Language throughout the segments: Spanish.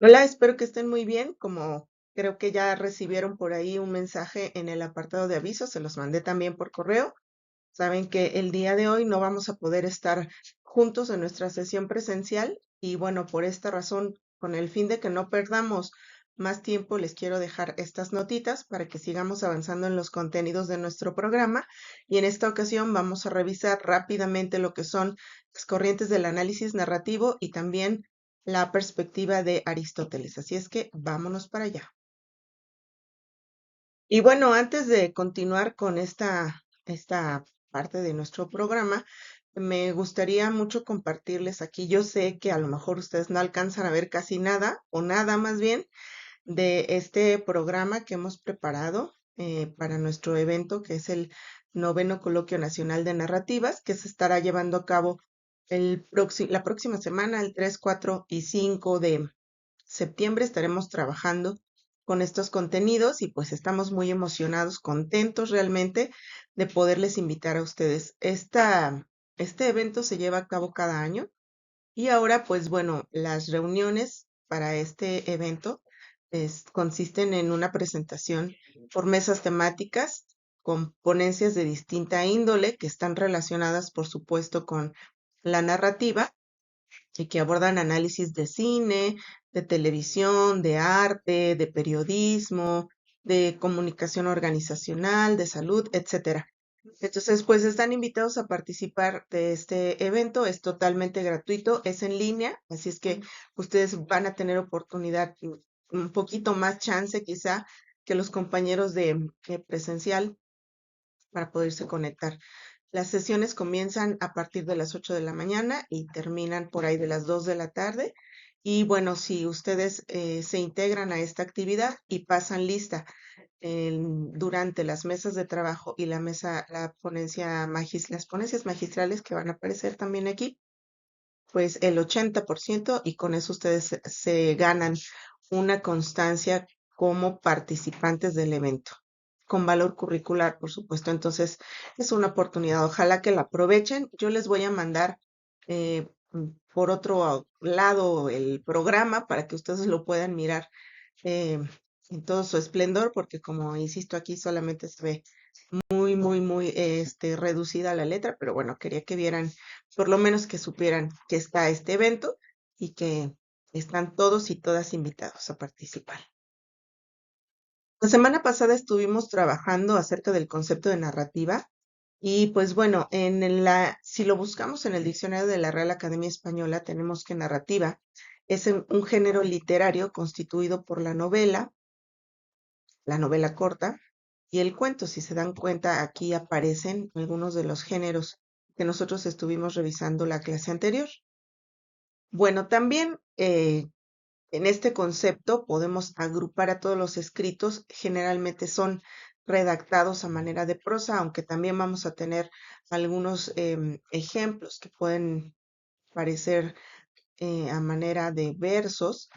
Hola, espero que estén muy bien. Como creo que ya recibieron por ahí un mensaje en el apartado de avisos, se los mandé también por correo. Saben que el día de hoy no vamos a poder estar juntos en nuestra sesión presencial y bueno, por esta razón, con el fin de que no perdamos más tiempo, les quiero dejar estas notitas para que sigamos avanzando en los contenidos de nuestro programa y en esta ocasión vamos a revisar rápidamente lo que son las corrientes del análisis narrativo y también la perspectiva de Aristóteles. Así es que vámonos para allá. Y bueno, antes de continuar con esta parte de nuestro programa, me gustaría mucho compartirles aquí. Yo sé que a lo mejor ustedes no alcanzan a ver casi nada, o nada más bien, de este programa que hemos preparado para nuestro evento, que es el Noveno Coloquio Nacional de Narrativas, que se estará llevando a cabo la próxima semana, el 3, 4 y 5 de septiembre estaremos trabajando con estos contenidos y pues estamos muy emocionados, contentos realmente de poderles invitar a ustedes. Este evento se lleva a cabo cada año y ahora pues bueno, las reuniones para este evento consisten en una presentación por mesas temáticas con ponencias de distinta índole que están relacionadas por supuesto con la narrativa y que abordan análisis de cine, de televisión, de arte, de periodismo, de comunicación organizacional, de salud, etcétera. Entonces, pues están invitados a participar de este evento, es totalmente gratuito, es en línea, así es que ustedes van a tener oportunidad, un poquito más chance quizá que los compañeros de presencial para poderse conectar. Las sesiones comienzan a partir de las 8 de la mañana y terminan por ahí de las 2 de la tarde. Y bueno, si ustedes se integran a esta actividad y pasan lista durante las mesas de trabajo y las ponencias magistrales que van a aparecer también aquí, pues el 80% y con eso ustedes se ganan una constancia como participantes del evento, con valor curricular, por supuesto. Entonces, es una oportunidad. Ojalá que la aprovechen. Yo les voy a mandar por otro lado el programa para que ustedes lo puedan mirar eh, en todo su esplendor, porque como insisto, aquí solamente se ve muy reducida la letra, pero bueno, quería que vieran, por lo menos que supieran que está este evento y que están todos y todas invitados a participar. La semana pasada estuvimos trabajando acerca del concepto de narrativa y pues bueno, si lo buscamos en el diccionario de la Real Academia Española, tenemos que narrativa es un género literario constituido por la novela corta y el cuento. Si se dan cuenta, aquí aparecen algunos de los géneros que nosotros estuvimos revisando la clase anterior. Bueno, también en este concepto podemos agrupar a todos los escritos, generalmente son redactados a manera de prosa, aunque también vamos a tener algunos ejemplos que pueden parecer a manera de versos,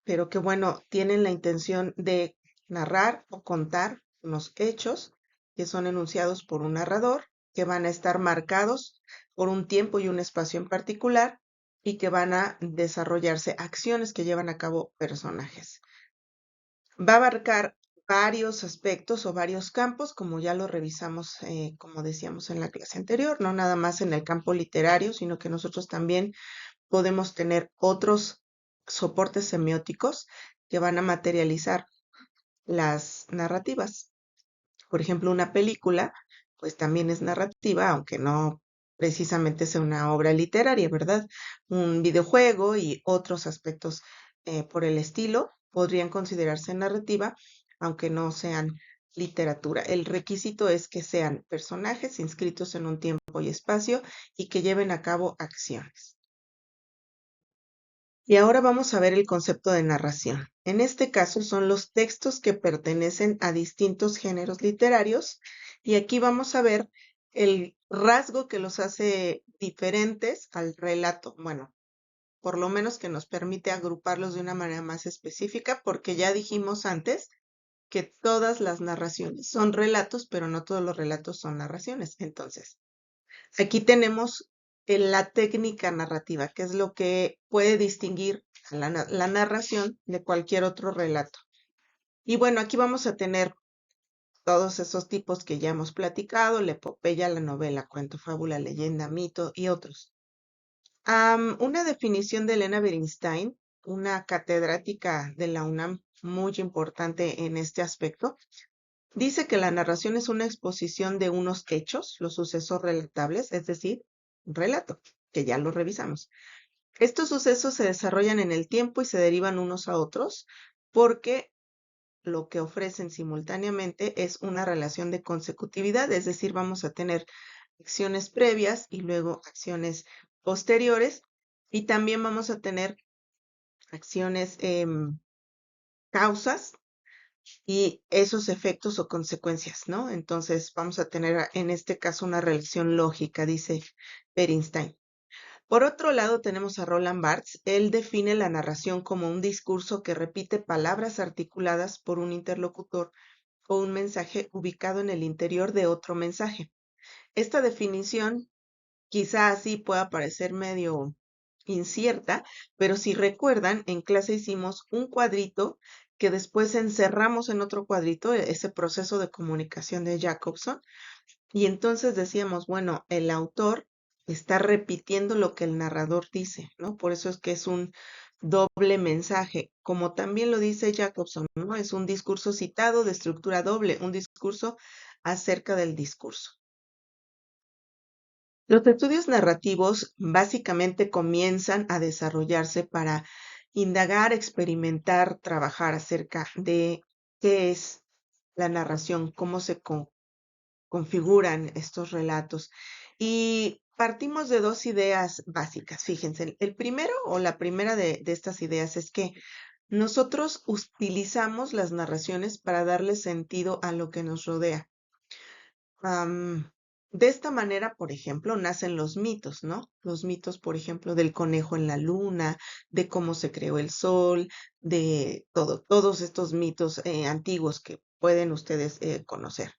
pero que bueno, tienen la intención de narrar o contar unos hechos que son enunciados por un narrador, que van a estar marcados por un tiempo y un espacio en particular y que van a desarrollarse acciones que llevan a cabo personajes. Va a abarcar varios aspectos o varios campos, como ya lo revisamos, como decíamos en la clase anterior, no nada más en el campo literario, sino que nosotros también podemos tener otros soportes semióticos que van a materializar las narrativas. Por ejemplo, una película, pues también es narrativa, aunque no precisamente sea una obra literaria, ¿verdad? Un videojuego y otros aspectos por el estilo podrían considerarse narrativa, aunque no sean literatura. El requisito es que sean personajes inscritos en un tiempo y espacio y que lleven a cabo acciones. Y ahora vamos a ver el concepto de narración. En este caso son los textos que pertenecen a distintos géneros literarios y aquí vamos a ver el rasgo que los hace diferentes al relato. Bueno, por lo menos que nos permite agruparlos de una manera más específica porque ya dijimos antes que todas las narraciones son relatos, pero no todos los relatos son narraciones. Entonces, aquí tenemos la técnica narrativa, que es lo que puede distinguir a la narración de cualquier otro relato. Y bueno, aquí vamos a tener todos esos tipos que ya hemos platicado: la epopeya, la novela, cuento, fábula, leyenda, mito y otros. Una definición de Elena Beristain, una catedrática de la UNAM muy importante en este aspecto, dice que la narración es una exposición de unos hechos, los sucesos relatables, es decir, un relato, que ya lo revisamos. Estos sucesos se desarrollan en el tiempo y se derivan unos a otros porque lo que ofrecen simultáneamente es una relación de consecutividad, es decir, vamos a tener acciones previas y luego acciones posteriores, y también vamos a tener acciones, causas y esos efectos o consecuencias, ¿no? Entonces vamos a tener en este caso una relación lógica, dice Bernstein. Por otro lado, tenemos a Roland Barthes. Él define la narración como un discurso que repite palabras articuladas por un interlocutor o un mensaje ubicado en el interior de otro mensaje. Esta definición quizá así pueda parecer medio incierta, pero si recuerdan, en clase hicimos un cuadrito que después encerramos en otro cuadrito, ese proceso de comunicación de Jacobson, y entonces decíamos, bueno, el autor está repitiendo lo que el narrador dice, ¿no? Por eso es que es un doble mensaje, como también lo dice Jacobson, ¿no? Es un discurso citado de estructura doble, un discurso acerca del discurso. Los estudios narrativos básicamente comienzan a desarrollarse para indagar, experimentar, trabajar acerca de qué es la narración, cómo se configuran estos relatos. Y partimos de dos ideas básicas. Fíjense, el primero o la primera de estas ideas es que nosotros utilizamos las narraciones para darle sentido a lo que nos rodea. De esta manera, por ejemplo, nacen los mitos, ¿no? Los mitos, por ejemplo, del conejo en la luna, de cómo se creó el sol, de todos estos mitos antiguos que pueden ustedes conocer.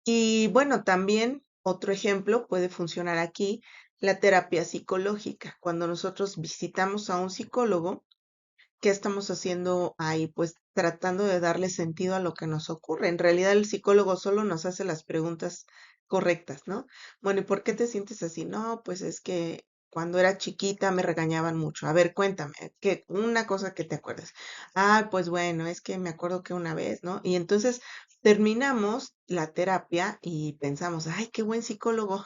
Y bueno, también otro ejemplo puede funcionar aquí, la terapia psicológica. Cuando nosotros visitamos a un psicólogo, ¿qué estamos haciendo ahí? Pues tratando de darle sentido a lo que nos ocurre. En realidad el psicólogo solo nos hace las preguntas correctas, ¿no? Bueno, ¿y por qué te sientes así? No, pues es que cuando era chiquita me regañaban mucho. A ver, cuéntame, que una cosa que te acuerdes. Ah, pues bueno, es que me acuerdo que una vez, ¿no? Y entonces terminamos la terapia y pensamos, ay, qué buen psicólogo.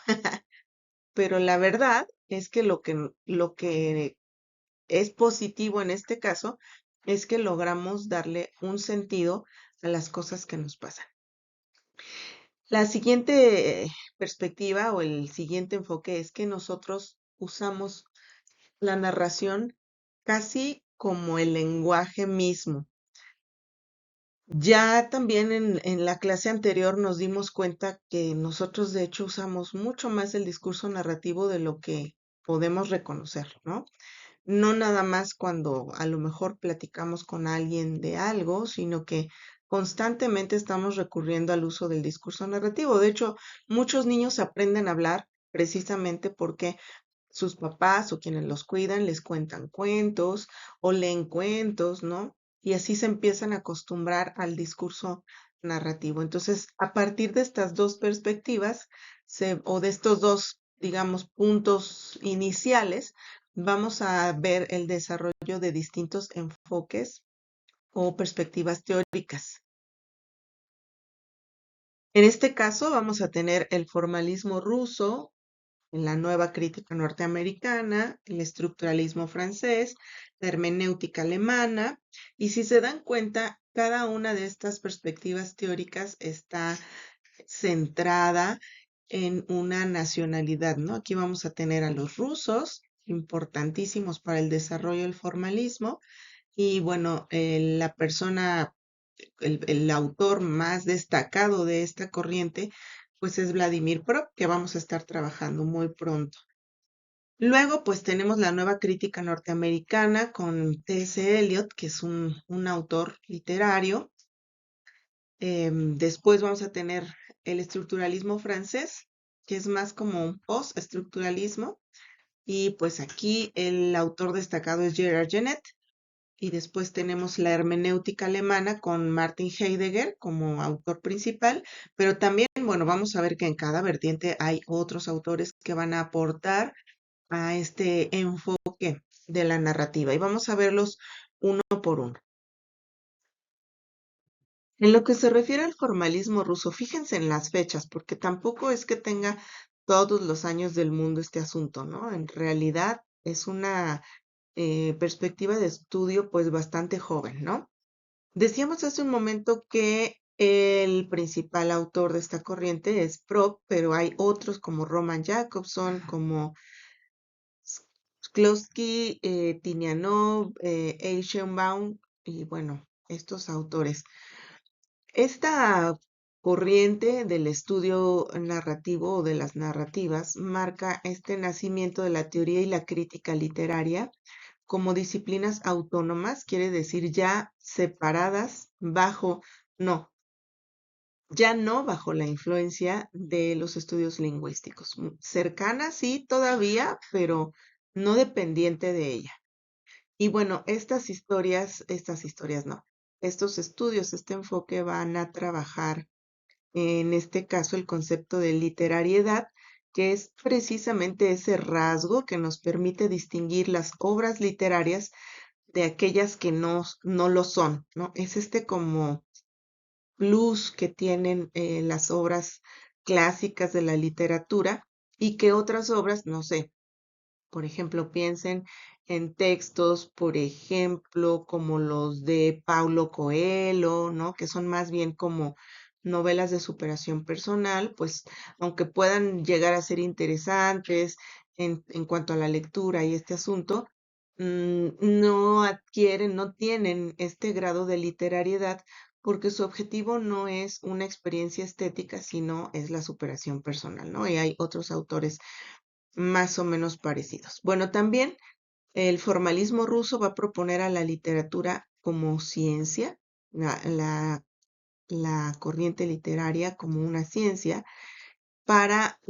Pero la verdad es que lo que es positivo en este caso es que logramos darle un sentido a las cosas que nos pasan. La siguiente perspectiva o el siguiente enfoque es que nosotros usamos la narración casi como el lenguaje mismo. Ya también en la clase anterior nos dimos cuenta que nosotros de hecho usamos mucho más el discurso narrativo de lo que podemos reconocer, ¿no? No nada más cuando a lo mejor platicamos con alguien de algo, sino que constantemente estamos recurriendo al uso del discurso narrativo. De hecho, muchos niños aprenden a hablar precisamente porque sus papás o quienes los cuidan les cuentan cuentos o leen cuentos, ¿no? Y así se empiezan a acostumbrar al discurso narrativo. Entonces, a partir de estas dos perspectivas, o de estos dos, digamos, puntos iniciales, vamos a ver el desarrollo de distintos enfoques o perspectivas teóricas. En este caso, vamos a tener el formalismo ruso, la nueva crítica norteamericana, el estructuralismo francés, la hermenéutica alemana, y si se dan cuenta, cada una de estas perspectivas teóricas está centrada en una nacionalidad, ¿no? Aquí vamos a tener a los rusos, importantísimos para el desarrollo del formalismo, y bueno, la persona, el autor más destacado de esta corriente, pues es Vladimir Prop, que vamos a estar trabajando muy pronto. Luego, pues tenemos la nueva crítica norteamericana con T.S. Eliot, que es un autor literario. Después vamos a tener el estructuralismo francés, que es más como un post-estructuralismo. Y pues aquí el autor destacado es Gerard Genette. Y después tenemos la hermenéutica alemana con Martin Heidegger como autor principal, pero también, bueno, vamos a ver que en cada vertiente hay otros autores que van a aportar a este enfoque de la narrativa y vamos a verlos uno por uno. En lo que se refiere al formalismo ruso, fíjense en las fechas, porque tampoco es que tenga todos los años del mundo este asunto, ¿no? En realidad es una perspectiva de estudio pues bastante joven, ¿no? Decíamos hace un momento que el principal autor de esta corriente es Prop, pero hay otros como Roman Jakobson, como Shklovsky, Tinianov, Eichenbaum, y bueno, estos autores. Esta corriente del estudio narrativo o de las narrativas marca este nacimiento de la teoría y la crítica literaria como disciplinas autónomas, quiere decir ya separadas bajo, no, ya no bajo la influencia de los estudios lingüísticos. Cercanas sí todavía, pero no dependiente de ella. Y bueno, estas historias no, estos estudios, este enfoque van a trabajar en este caso el concepto de literariedad, que es precisamente ese rasgo que nos permite distinguir las obras literarias de aquellas que no lo son, ¿no? Es este como plus que tienen las obras clásicas de la literatura y que otras obras, no sé, por ejemplo, piensen en textos, por ejemplo, como los de Paulo Coelho, ¿no? Que son más bien como novelas de superación personal, pues aunque puedan llegar a ser interesantes en cuanto a la lectura y este asunto, no adquieren, no tienen este grado de literariedad porque su objetivo no es una experiencia estética, sino es la superación personal, ¿no? Y hay otros autores más o menos parecidos. Bueno, también el formalismo ruso va a proponer a la literatura como ciencia, la corriente literaria como una ciencia, para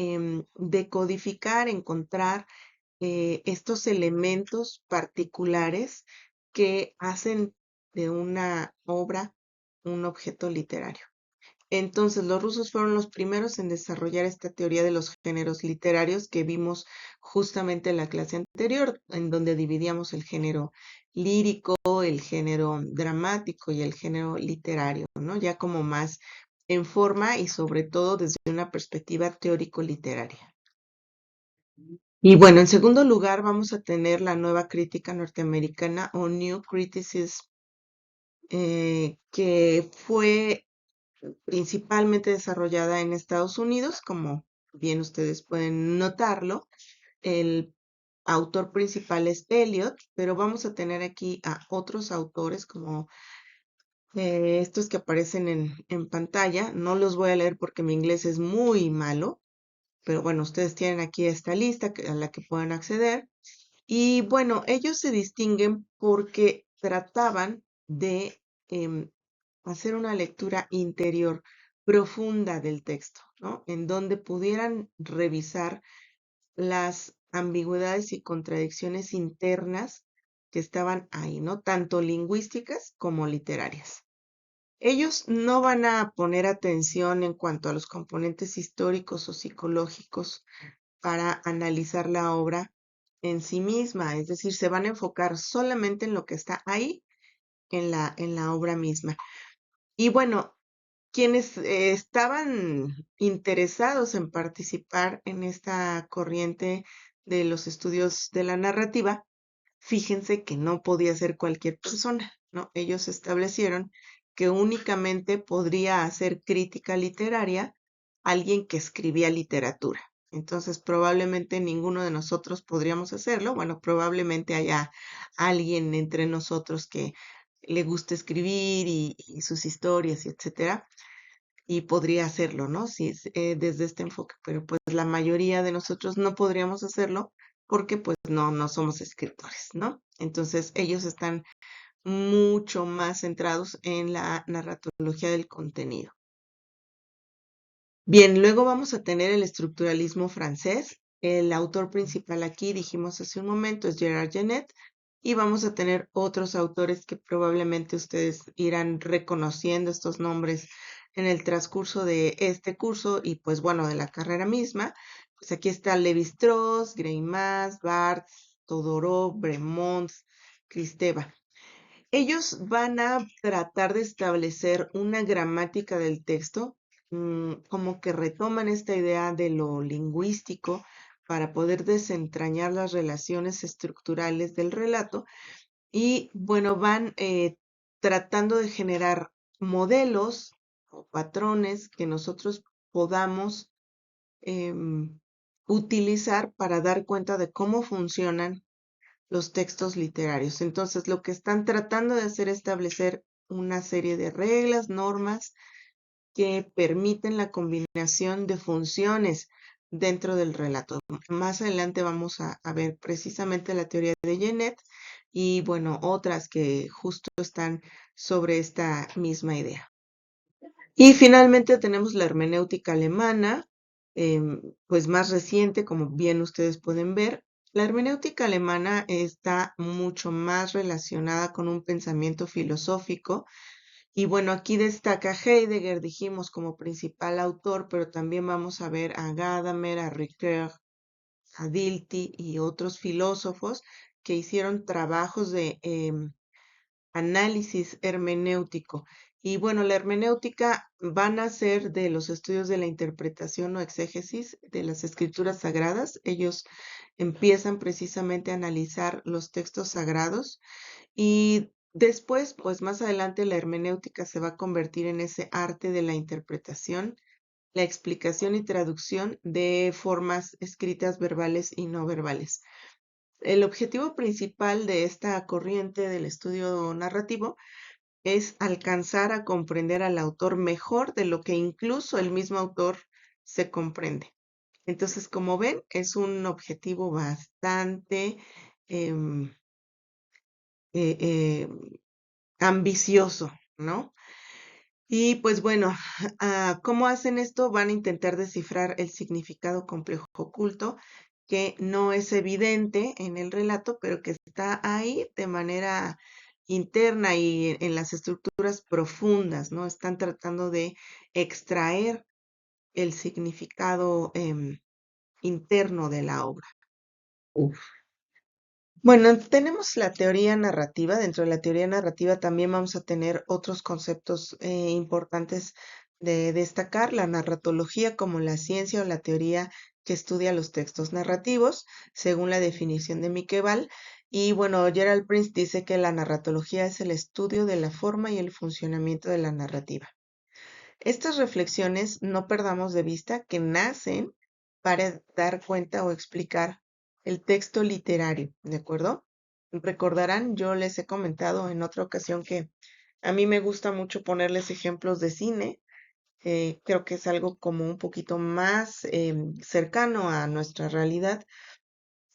decodificar, encontrar estos elementos particulares que hacen de una obra un objeto literario. Entonces, los rusos fueron los primeros en desarrollar esta teoría de los géneros literarios que vimos justamente en la clase anterior, en donde dividíamos el género lírico, el género dramático y el género literario, ¿no? Ya como más en forma y sobre todo desde una perspectiva teórico-literaria. Y bueno, en segundo lugar vamos a tener la nueva crítica norteamericana o New Criticism, que fue principalmente desarrollada en Estados Unidos, como bien ustedes pueden notarlo. El autor principal es Eliot, pero vamos a tener aquí a otros autores como estos que aparecen en pantalla. No los voy a leer porque mi inglés es muy malo, pero bueno, ustedes tienen aquí esta lista a la que pueden acceder. Y bueno, ellos se distinguen porque trataban de hacer una lectura interior profunda del texto, ¿no? En donde pudieran revisar las ambigüedades y contradicciones internas que estaban ahí, ¿no? Tanto lingüísticas como literarias. Ellos no van a poner atención en cuanto a los componentes históricos o psicológicos para analizar la obra en sí misma, es decir, se van a enfocar solamente en lo que está ahí en la obra misma. Y bueno, quienes estaban interesados en participar en esta corriente de los estudios de la narrativa, fíjense que no podía ser cualquier persona, ¿no? Ellos establecieron que únicamente podría hacer crítica literaria alguien que escribía literatura. Entonces, probablemente ninguno de nosotros podríamos hacerlo. Bueno, probablemente haya alguien entre nosotros que le guste escribir y sus historias, y etcétera, y podría hacerlo, ¿no? Sí, desde este enfoque, pero pues la mayoría de nosotros no podríamos hacerlo porque pues no somos escritores, ¿no? Entonces ellos están mucho más centrados en la narratología del contenido. Bien, luego vamos a tener el estructuralismo francés, El autor principal aquí, dijimos hace un momento, es Gerard Genet, y vamos a tener otros autores que probablemente ustedes irán reconociendo estos nombres en el transcurso de este curso y pues bueno, de la carrera misma. Pues aquí está Lévi-Strauss, Greimas, Barthes, Todorov, Bremont, Kristeva. Ellos van a tratar de establecer una gramática del texto, como que retoman esta idea de lo lingüístico para poder desentrañar las relaciones estructurales del relato y bueno, van tratando de generar modelos o patrones que nosotros podamos em, utilizar para dar cuenta de cómo funcionan los textos literarios. Entonces, lo que están tratando de hacer es establecer una serie de reglas, normas que permiten la combinación de funciones dentro del relato. Más adelante vamos a ver precisamente la teoría de Genet y bueno, otras que justo están sobre esta misma idea. Y finalmente tenemos la hermenéutica alemana, pues más reciente, como bien ustedes pueden ver. La hermenéutica alemana está mucho más relacionada con un pensamiento filosófico. Y bueno, aquí destaca Heidegger, dijimos, como principal autor, pero también vamos a ver a Gadamer, a Ricoeur, a Dilthey y otros filósofos que hicieron trabajos de análisis hermenéutico. Y bueno, la hermenéutica van a ser de los estudios de la interpretación o exégesis de las escrituras sagradas. Ellos empiezan precisamente a analizar los textos sagrados y después, pues más adelante, la hermenéutica se va a convertir en ese arte de la interpretación, la explicación y traducción de formas escritas verbales y no verbales. El objetivo principal de esta corriente del estudio narrativo es alcanzar a comprender al autor mejor de lo que incluso el mismo autor se comprende. Entonces, como ven, es un objetivo bastante em, eh, eh, ambicioso, ¿no? Y pues bueno, ¿cómo hacen esto? Van a intentar descifrar el significado complejo oculto que no es evidente en el relato, pero que está ahí de manera interna y en las estructuras profundas, ¿no? Están tratando de extraer el significado interno de la obra. Bueno, tenemos la teoría narrativa. Dentro de la teoría narrativa también vamos a tener otros conceptos importantes de destacar, la narratología como la ciencia o la teoría que estudia los textos narrativos, según la definición de Miqueval. Y bueno, Gerald Prince dice que la narratología es el estudio de la forma y el funcionamiento de la narrativa. Estas reflexiones no perdamos de vista que nacen para dar cuenta o explicar el texto literario, ¿de acuerdo? Recordarán, yo les he comentado en otra ocasión que a mí me gusta mucho ponerles ejemplos de cine. Creo que es algo como un poquito más cercano a nuestra realidad,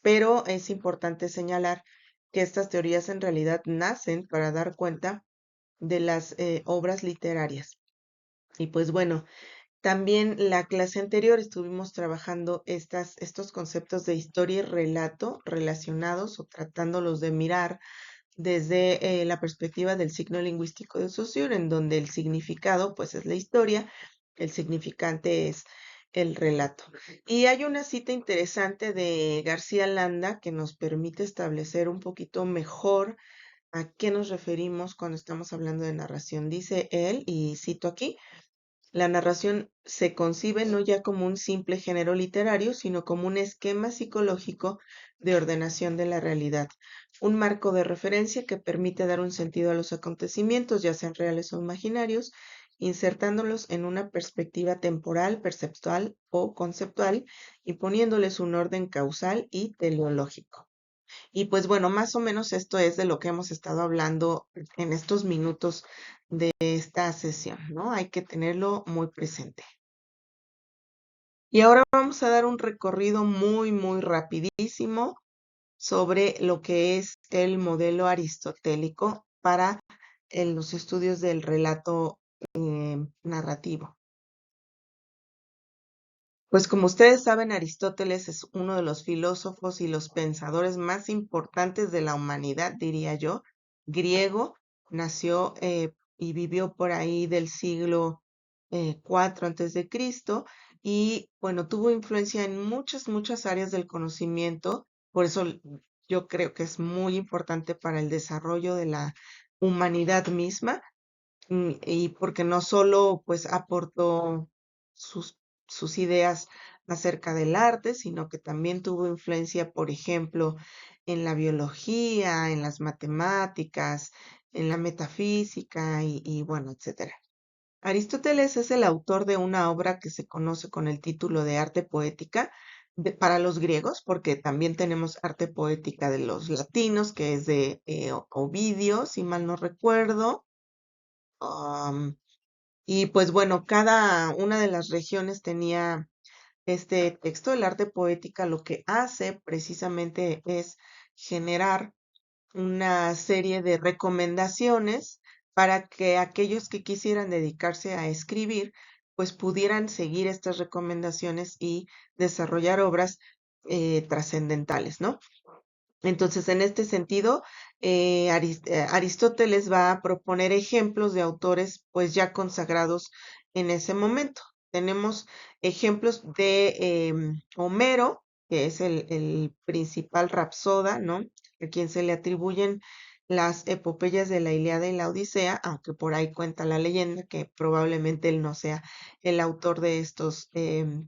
pero es importante señalar que estas teorías en realidad nacen para dar cuenta de las obras literarias. Y pues bueno, también la clase anterior estuvimos trabajando estos conceptos de historia y relato relacionados o tratándolos de mirar desde la perspectiva del signo lingüístico de Saussure, en donde el significado pues es la historia, el significante es el relato. Y hay una cita interesante de García Landa que nos permite establecer un poquito mejor a qué nos referimos cuando estamos hablando de narración. Dice él, y cito aquí, la narración se concibe no ya como un simple género literario, sino como un esquema psicológico de ordenación de la realidad, un marco de referencia que permite dar un sentido a los acontecimientos, ya sean reales o imaginarios, insertándolos en una perspectiva temporal, perceptual o conceptual y poniéndoles un orden causal y teleológico. Y pues bueno, más o menos esto es de lo que hemos estado hablando en estos minutos de esta sesión, ¿no? Hay que tenerlo muy presente. Y ahora vamos a dar un recorrido muy rapidísimo sobre lo que es el modelo aristotélico para los estudios del relato narrativo. Pues como ustedes saben, Aristóteles es uno de los filósofos y los pensadores más importantes de la humanidad, diría yo, griego. Nació y vivió por ahí del siglo 4 antes de Cristo y bueno, tuvo influencia en muchas áreas del conocimiento. Por eso yo creo que es muy importante para el desarrollo de la humanidad misma. Y porque no solo pues aportó sus, sus ideas acerca del arte, sino que también tuvo influencia, por ejemplo, en la biología, en las matemáticas, en la metafísica y bueno, etcétera. Aristóteles es el autor de una obra que se conoce con el título de Arte Poética para los griegos, porque también tenemos arte poética de los latinos, que es de Ovidio, si mal no recuerdo. Am, y pues bueno, cada una de las regiones tenía este texto. El arte poética lo que hace precisamente es generar una serie de recomendaciones para que aquellos que quisieran dedicarse a escribir, pues pudieran seguir estas recomendaciones y desarrollar obras trascendentales, ¿no? Entonces, en este sentido, Aristóteles va a proponer ejemplos de autores pues ya consagrados en ese momento. Tenemos ejemplos de Homero, que es el principal rapsoda, ¿no? A quien se le atribuyen las epopeyas de la Ilíada y la Odisea, aunque por ahí cuenta la leyenda que probablemente él no sea el autor de estos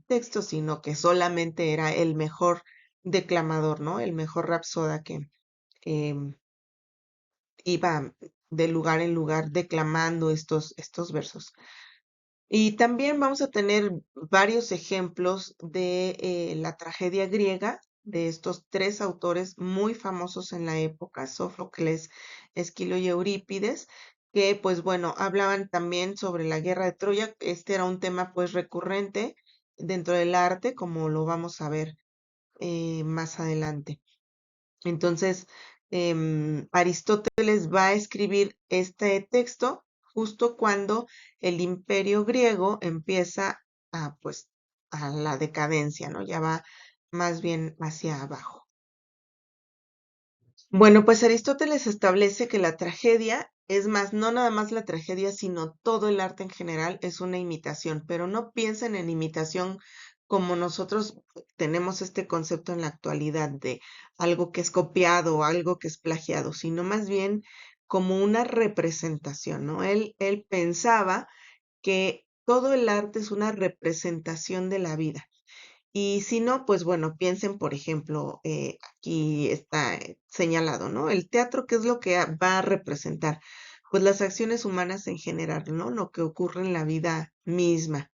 textos, sino que solamente era el mejor declamador, ¿no? El mejor rapsoda que em, iba de lugar en lugar declamando estos versos. Y también vamos a tener varios ejemplos de la tragedia griega, de estos tres autores muy famosos en la época, Sófocles, Esquilo y Eurípides, que pues bueno, hablaban también sobre la guerra de Troya. Este era un tema pues recurrente dentro del arte, como lo vamos a ver más adelante. Entonces, Aristóteles va a escribir este texto justo cuando el imperio griego empieza pues, a la decadencia, ¿no? Ya va más bien hacia abajo. Bueno, pues Aristóteles establece que la tragedia, es más, no nada más la tragedia, sino todo el arte en general es una imitación, pero no piensen en imitación como nosotros tenemos este concepto en la actualidad de algo que es copiado o algo que es plagiado, sino más bien como una representación, ¿no? Él pensaba que todo el arte es una representación de la vida. Y si no, pues bueno, piensen, por ejemplo, aquí está señalado, ¿no? El teatro, ¿qué es lo que va a representar? Pues las acciones humanas en general, ¿no? Lo que ocurre en la vida misma.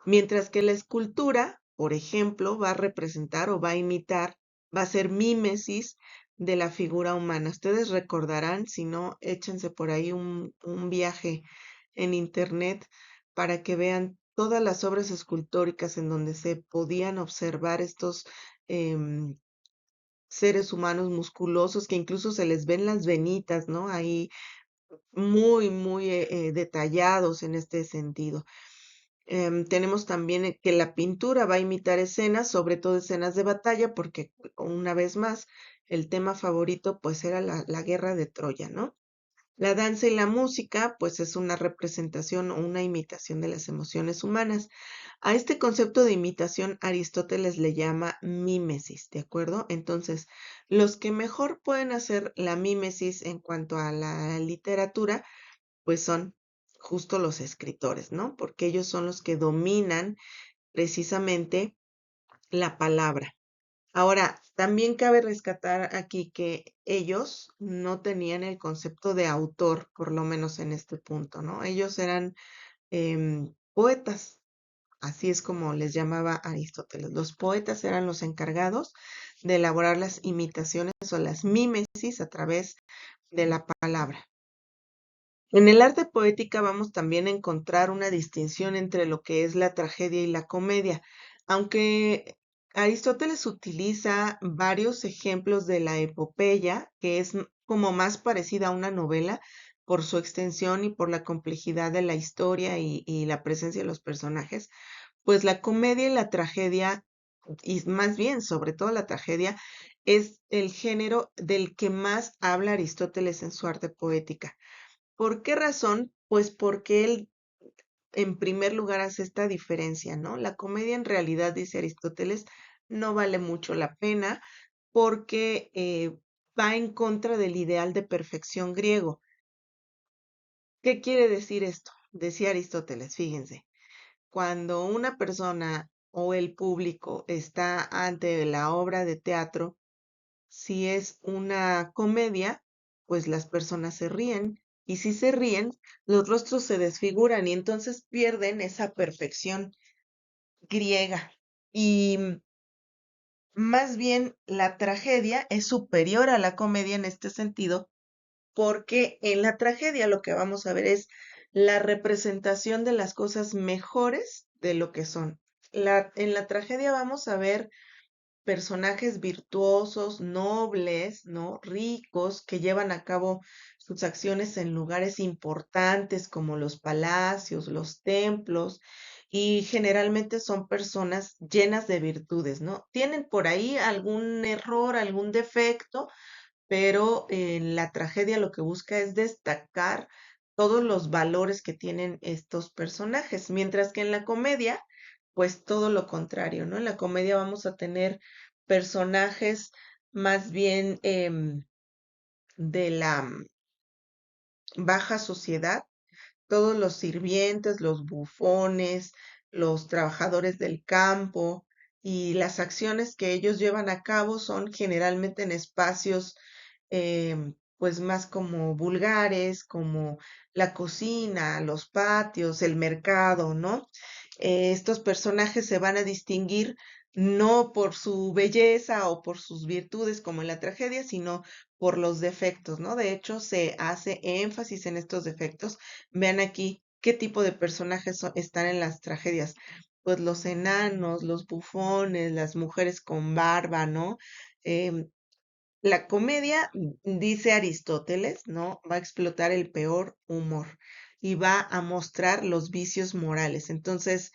Mientras que la escultura, por ejemplo, va a representar o va a imitar, va a ser mímesis de la figura humana. Ustedes recordarán, si no, échense por ahí un viaje en internet para que vean todas las obras escultóricas en donde se podían observar estos em, seres humanos musculosos que incluso se les ven las venitas, ¿no? Ahí muy detallados en este sentido. Tenemos también que la pintura va a imitar escenas, sobre todo escenas de batalla, porque una vez más, el tema favorito pues era la guerra de Troya, ¿no? La danza y la música pues es una representación o una imitación de las emociones humanas. A este concepto de imitación Aristóteles le llama mímesis, ¿de acuerdo? Entonces, los que mejor pueden hacer la mímesis en cuanto a la literatura pues son justo los escritores, ¿no? Porque ellos son los que dominan precisamente la palabra. Ahora, también cabe rescatar aquí que ellos no tenían el concepto de autor, por lo menos en este punto, ¿no? Ellos eran poetas, así es como les llamaba Aristóteles. Los poetas eran los encargados de elaborar las imitaciones o las mímesis a través de la palabra. En el arte poética vamos también a encontrar una distinción entre lo que es la tragedia y la comedia. Aunque Aristóteles utiliza varios ejemplos de la epopeya, que es como más parecida a una novela por su extensión y por la complejidad de la historia y la presencia de los personajes, Pues la comedia y la tragedia, y más bien, sobre todo la tragedia, es el género del que más habla Aristóteles en su arte poética. ¿Por qué razón? Pues porque él, en primer lugar, hace esta diferencia, ¿no? La comedia en realidad, dice Aristóteles, no vale mucho la pena porque va en contra del ideal de perfección griego. ¿Qué quiere decir esto? Decía Aristóteles, fíjense. Cuando una persona o el público está ante la obra de teatro, si es una comedia, pues las personas se ríen y si se ríen, los rostros se desfiguran y entonces pierden esa perfección griega. Y más bien la tragedia es superior a la comedia en este sentido, porque en la tragedia lo que vamos a ver es la representación de las cosas mejores de lo que son. En la tragedia vamos a ver personajes virtuosos, nobles, ¿no? Ricos, que llevan a cabo sus acciones en lugares importantes como los palacios, los templos, y generalmente son personas llenas de virtudes, ¿no? Tienen por ahí algún error, algún defecto, pero en la tragedia lo que busca es destacar todos los valores que tienen estos personajes, mientras que en la comedia, pues todo lo contrario, ¿no? En la comedia vamos a tener personajes más bien de la baja sociedad, todos los sirvientes, los bufones, los trabajadores del campo y las acciones que ellos llevan a cabo son generalmente en espacios pues más como vulgares, como la cocina, los patios, el mercado, ¿no? Estos personajes se van a distinguir no por su belleza o por sus virtudes como en la tragedia, sino por los defectos, ¿no? De hecho, se hace énfasis en estos defectos. Vean aquí qué tipo de personajes están en las tragedias. Pues los enanos, los bufones, las mujeres con barba, ¿no? Em, la comedia, dice Aristóteles, ¿no? Va a explotar el peor humor y va a mostrar los vicios morales. Entonces,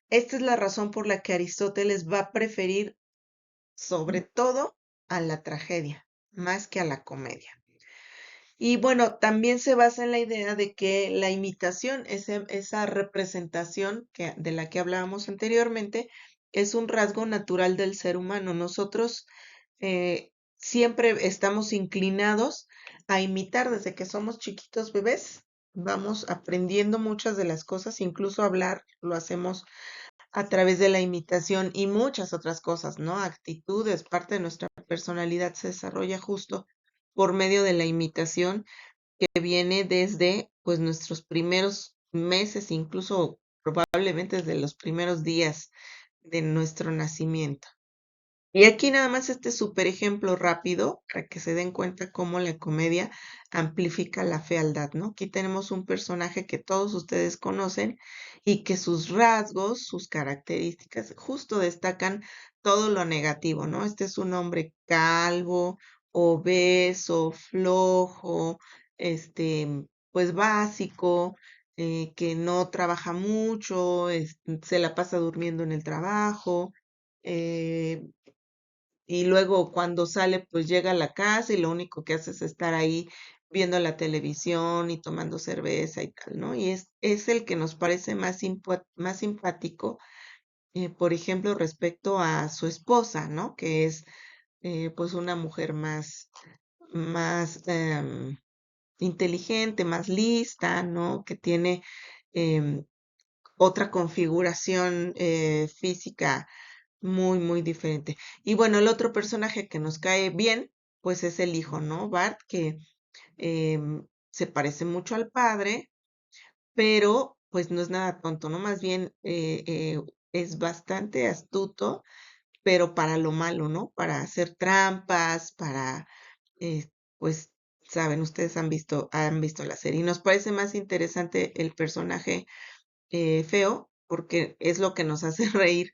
esta es la razón por la que Aristóteles va a preferir sobre todo a la tragedia, más que a la comedia. Y bueno, también se basa en la idea de que la imitación, esa representación de la que hablábamos anteriormente, es un rasgo natural del ser humano. Nosotros siempre estamos inclinados a imitar desde que somos chiquitos bebés. Vamos aprendiendo muchas de las cosas, incluso hablar lo hacemos a través de la imitación y muchas otras cosas, ¿no? Actitudes, parte de nuestra personalidad se desarrolla justo por medio de la imitación que viene desde pues nuestros primeros meses, incluso probablemente desde los primeros días de nuestro nacimiento. Y aquí nada más este súper ejemplo rápido para que se den cuenta cómo la comedia amplifica la fealdad, ¿no? Aquí tenemos un personaje que todos ustedes conocen y que sus rasgos, sus características, justo destacan todo lo negativo, ¿no? Este es un hombre calvo, obeso, flojo, pues básico, que no trabaja mucho, se la pasa durmiendo en el trabajo. eh, y luego cuando sale, pues llega a la casa y lo único que hace es estar ahí viendo la televisión y tomando cerveza y tal, ¿no? Y es el que nos parece más simpático, por ejemplo, respecto a su esposa, ¿no? Que es pues una mujer más inteligente, más lista, ¿no? Que tiene em, otra configuración física muy diferente. Y bueno, el otro personaje que nos cae bien, pues es el hijo, ¿no? Bart, que se parece mucho al padre, pero pues no es nada tonto, ¿no? Más bien es bastante astuto, pero para lo malo, ¿no? Para hacer trampas, eh, pues, saben, ustedes han visto la serie. Y nos parece más interesante el personaje feo, porque es lo que nos hace reír.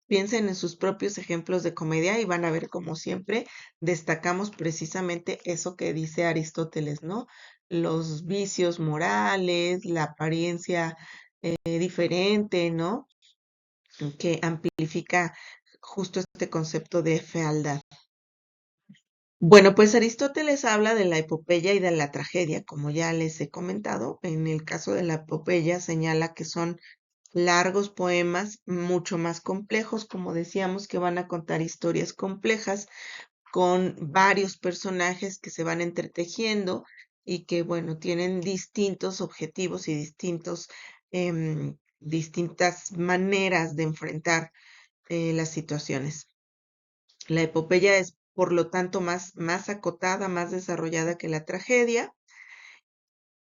Piensen en sus propios ejemplos de comedia y van a ver como siempre destacamos precisamente eso que dice Aristóteles, ¿no? Los vicios morales, la apariencia diferente, ¿no? que amplifica justo este concepto de fealdad. Bueno, pues Aristóteles habla de la epopeya y de la tragedia, como ya les he comentado. En el caso de la epopeya señala que son largos poemas mucho más complejos, como decíamos, que van a contar historias complejas con varios personajes que se van entretejiendo y que, bueno, tienen distintos objetivos y distintas maneras de enfrentar las situaciones. La epopeya es, por lo tanto, más acotada, más desarrollada que la tragedia,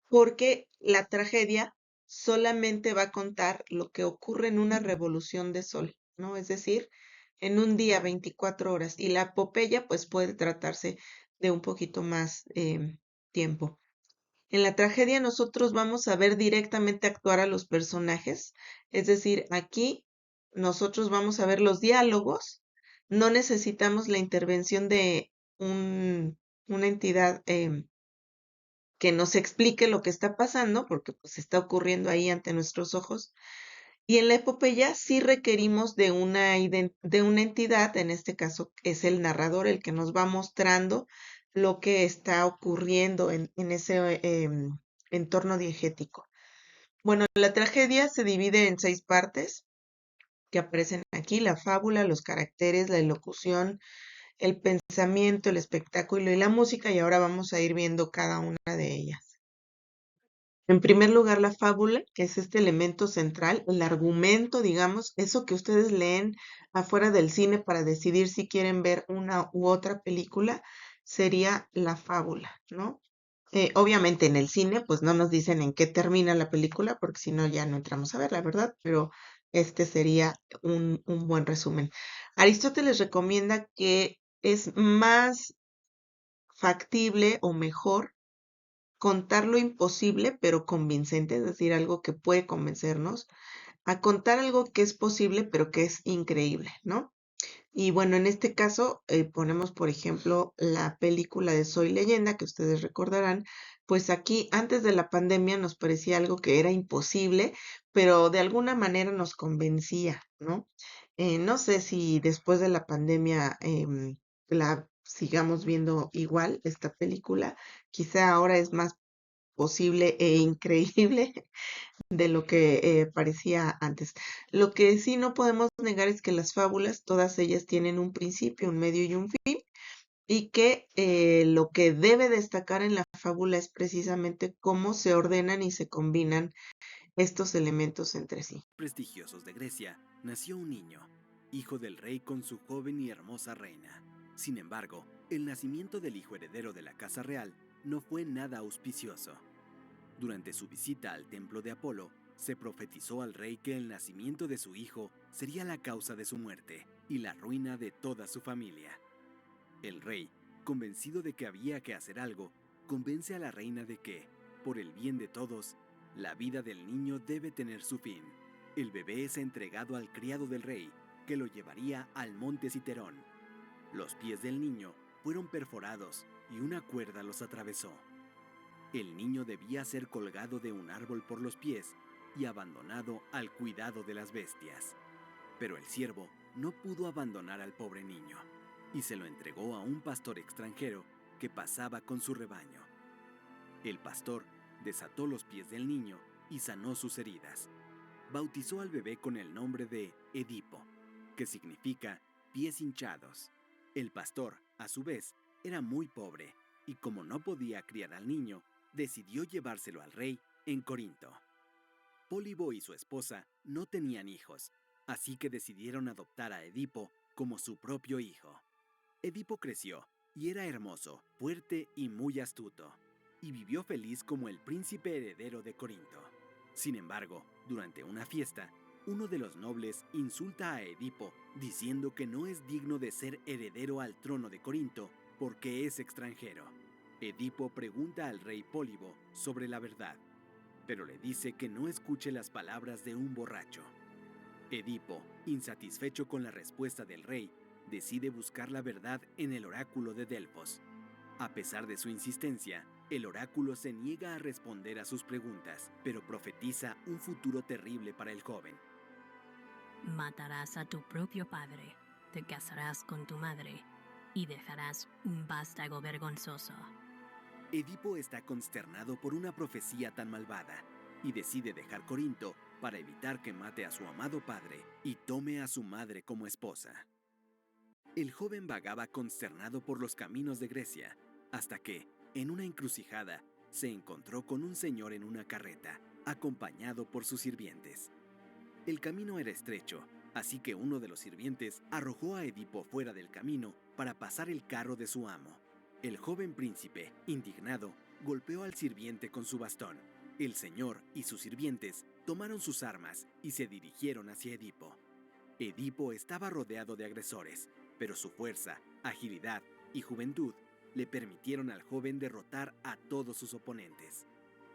porque la tragedia solamente va a contar lo que ocurre en una revolución de sol, ¿no? Es decir, en un día, 24 horas. Y la epopeya, pues puede tratarse de un poquito más tiempo. En la tragedia nosotros vamos a ver directamente actuar a los personajes, es decir, aquí nosotros vamos a ver los diálogos, no necesitamos la intervención de una entidad que nos explique lo que está pasando, porque pues está ocurriendo ahí ante nuestros ojos. Y en la epopeya sí requerimos de una entidad, en este caso es el narrador el que nos va mostrando lo que está ocurriendo en ese entorno diegético. Bueno, la tragedia se divide en 6 partes que aparecen aquí: la fábula, los caracteres, la elocución, el pensamiento, el espectáculo y la música, y ahora vamos a ir viendo cada una de ellas. En primer lugar, la fábula, que es este elemento central, el argumento, digamos, eso que ustedes leen afuera del cine para decidir si quieren ver una u otra película, sería la fábula, ¿no? Obviamente en el cine, pues no nos dicen en qué termina la película, porque si no ya no entramos a verla, ¿verdad? Pero este sería un buen resumen. Aristóteles recomienda que es más factible o mejor contar lo imposible, pero convincente, es decir, algo que puede convencernos, a contar algo que es posible, pero que es increíble, ¿no? Y bueno, en este caso ponemos, por ejemplo, la película de Soy Leyenda, que ustedes recordarán, pues aquí antes de la pandemia nos parecía algo que era imposible, pero de alguna manera nos convencía, ¿no? No sé si después de la pandemia la sigamos viendo igual, esta película, quizá ahora es más posible e increíble de lo que parecía antes. Lo que sí no podemos negar es que las fábulas, todas ellas tienen un principio, un medio y un fin, y que lo que debe destacar en la fábula es precisamente cómo se ordenan y se combinan estos elementos entre sí. Prestigiosos de Grecia, nació un niño, hijo del rey con su joven y hermosa reina. Sin embargo, el nacimiento del hijo heredero de la casa real no fue nada auspicioso. Durante su visita al templo de Apolo, se profetizó al rey que el nacimiento de su hijo sería la causa de su muerte y la ruina de toda su familia. El rey, convencido de que había que hacer algo, convence a la reina de que, por el bien de todos, la vida del niño debe tener su fin. El bebé es entregado al criado del rey, que lo llevaría al monte Citerón. Los pies del niño fueron perforados y una cuerda los atravesó. El niño debía ser colgado de un árbol por los pies y abandonado al cuidado de las bestias. Pero el siervo no pudo abandonar al pobre niño y se lo entregó a un pastor extranjero que pasaba con su rebaño. El pastor desató los pies del niño y sanó sus heridas. Bautizó al bebé con el nombre de Edipo, que significa pies hinchados. El pastor, a su vez, era muy pobre y como no podía criar al niño, decidió llevárselo al rey en Corinto. Pólibo y su esposa no tenían hijos, así que decidieron adoptar a Edipo como su propio hijo. Edipo creció y era hermoso, fuerte y muy astuto, y vivió feliz como el príncipe heredero de Corinto. Sin embargo, durante una fiesta, uno de los nobles insulta a Edipo diciendo que no es digno de ser heredero al trono de Corinto porque es extranjero. Edipo pregunta al rey Pólibo sobre la verdad, pero le dice que no escuche las palabras de un borracho. Edipo, insatisfecho con la respuesta del rey, decide buscar la verdad en el oráculo de Delfos. A pesar de su insistencia, el oráculo se niega a responder a sus preguntas, pero profetiza un futuro terrible para el joven. Matarás a tu propio padre, te casarás con tu madre y dejarás un vástago vergonzoso. Edipo está consternado por una profecía tan malvada y decide dejar Corinto para evitar que mate a su amado padre y tome a su madre como esposa. El joven vagaba consternado por los caminos de Grecia, hasta que, en una encrucijada, se encontró con un señor en una carreta, acompañado por sus sirvientes. El camino era estrecho, así que uno de los sirvientes arrojó a Edipo fuera del camino para pasar el carro de su amo. El joven príncipe, indignado, golpeó al sirviente con su bastón. El señor y sus sirvientes tomaron sus armas y se dirigieron hacia Edipo. Edipo estaba rodeado de agresores, pero su fuerza, agilidad y juventud le permitieron al joven derrotar a todos sus oponentes.